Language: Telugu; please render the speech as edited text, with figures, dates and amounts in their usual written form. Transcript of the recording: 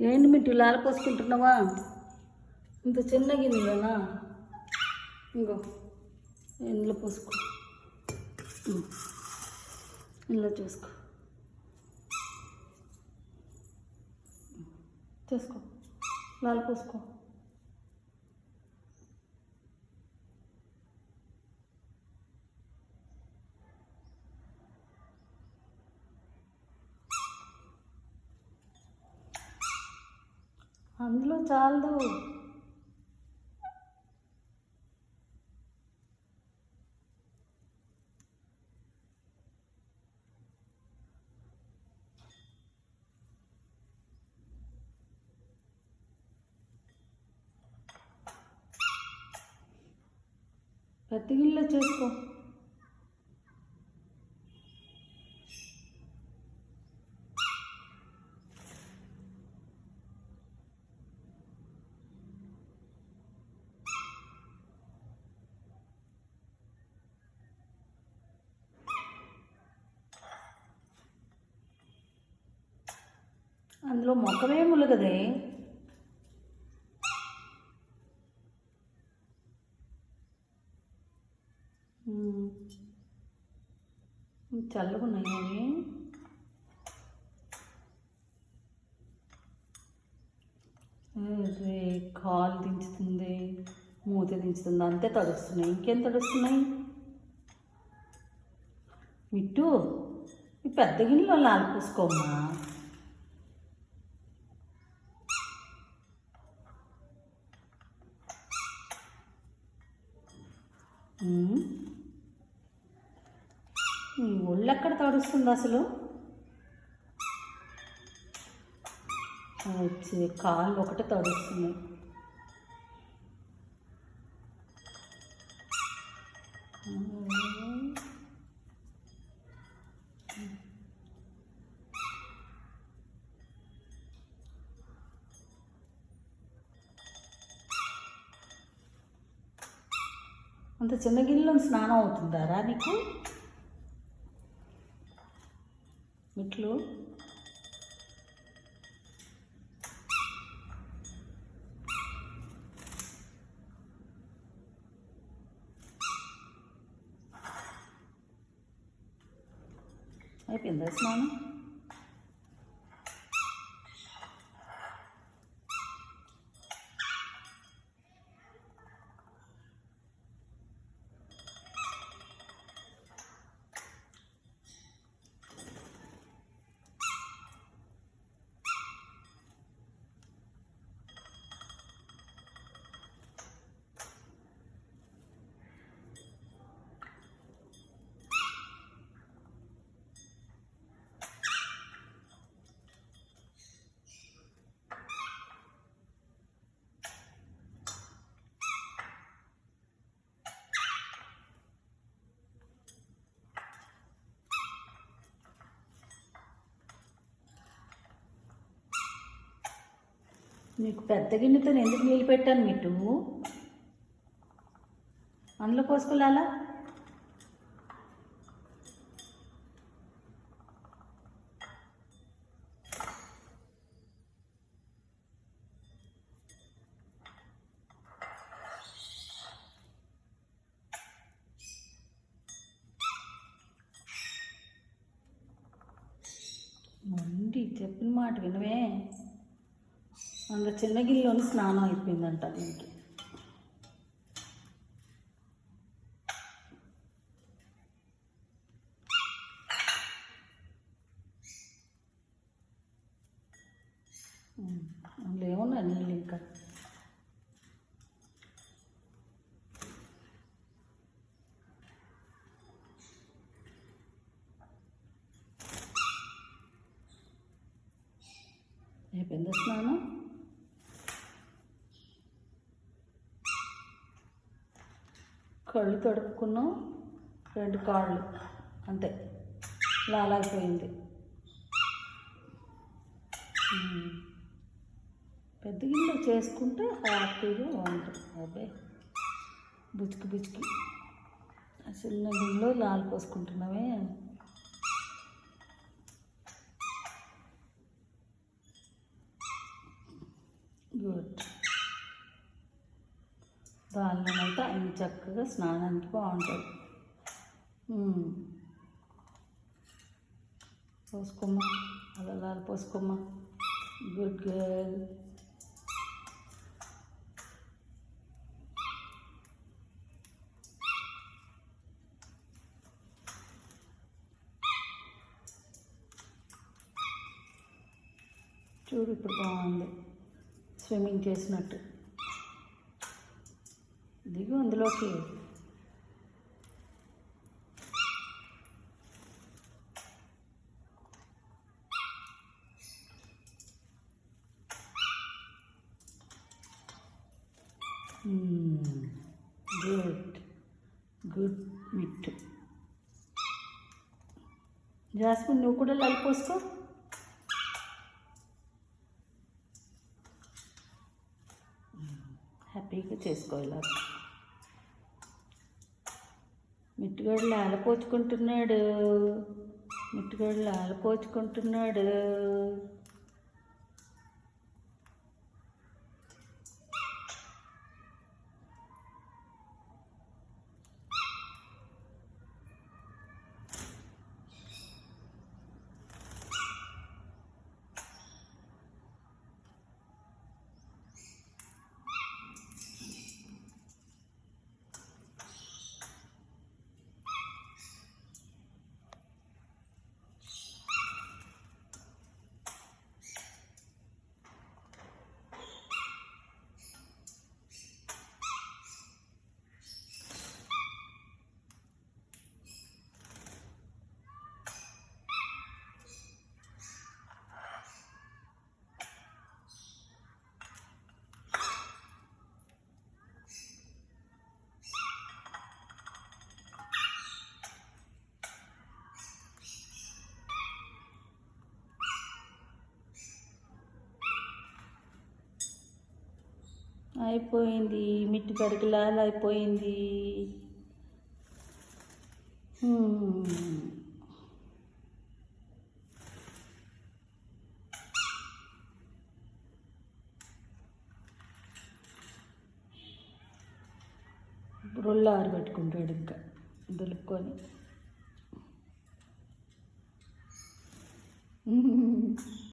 ఏంటి మిట్టు లాల పోసుకుంటున్నావా? ఇంత చిన్న గిన్నెలోనా? ఇంకో ఇందులో పోసుకో, ఇందులో చూసుకో, చూసుకో, లాల పోసుకో. అందులో చాలదు. పెద్ద గిన్నెలో చేసుకో. అందులో మొక్కమే ములగదే. చల్లగా ఉన్నాయి అవి. కాలు దించుతుంది, మూత దించుతుంది, అంతే తడుస్తున్నాయి. ఇంకేం తడుస్తున్నాయి? మిట్టు, ఈ పెద్ద గిన్నెలో లాలు పూసుకోమ్మా. ఒళ్ళు ఎక్కడ తడుస్తుంది అసలు? వచ్చి కాళ్ళు ఒకటే తడుస్తున్నాయి. అంత చిన్న గిన్నెలో స్నానం అవుతుందారా నీకు? ఇట్లు అయిపోయిందా స్నానం? నీకు పెద్ద గిన్నెతో ఎందుకు నీళ్ళు పెట్టాను మిట్టు? అందులో పోసుకోవాలా? మండి చెప్పిన మాట వినవే. అంత చిన్న గిన్నెలోని స్నానం అయిపోయిందంట దీనికి. అందులో ఏమున్నాయి నీళ్ళు ఇంకా? అయిపోయిందా స్నానం? కళ్ళు తడుపుకున్నాం, 2 కాళ్ళు అంతే, లాలైపోయింది. పెద్ద గిన్నెలో చేసుకుంటే హ్యాపీగా ఉంటుంది. అదే బుచ్చుకి బుచ్చుకి చిన్న గిన్నెలో లాలు పోసుకుంటున్నామే. గుడ్. దానిలోనైతే ఆయన చక్కగా స్నానానికి బాగుంటుంది. పోసుకోమ్మా, అలా పోసుకోమ్మా. Good girl. చూడు ఇప్పుడు బాగుంది, స్విమ్మింగ్ చేసినట్టు. దిగు అందులోకి. Good good Mittu. జాస్మిన్, నువ్వు కూడా లైట్ పోసుకో. హ్యాపీగా చేసుకోవాలి. మిట్టుగాడు ఆలపోచుకుంటున్నాడు. మిట్టుగాడు ఆలపోచుకుంటున్నాడు. అయిపోయింది, మిట్టు కడికి లాల్ అయిపోయింది. రొల్లు ఆరబెట్టుకుంటాడు ఇంకా దులుపుకొని.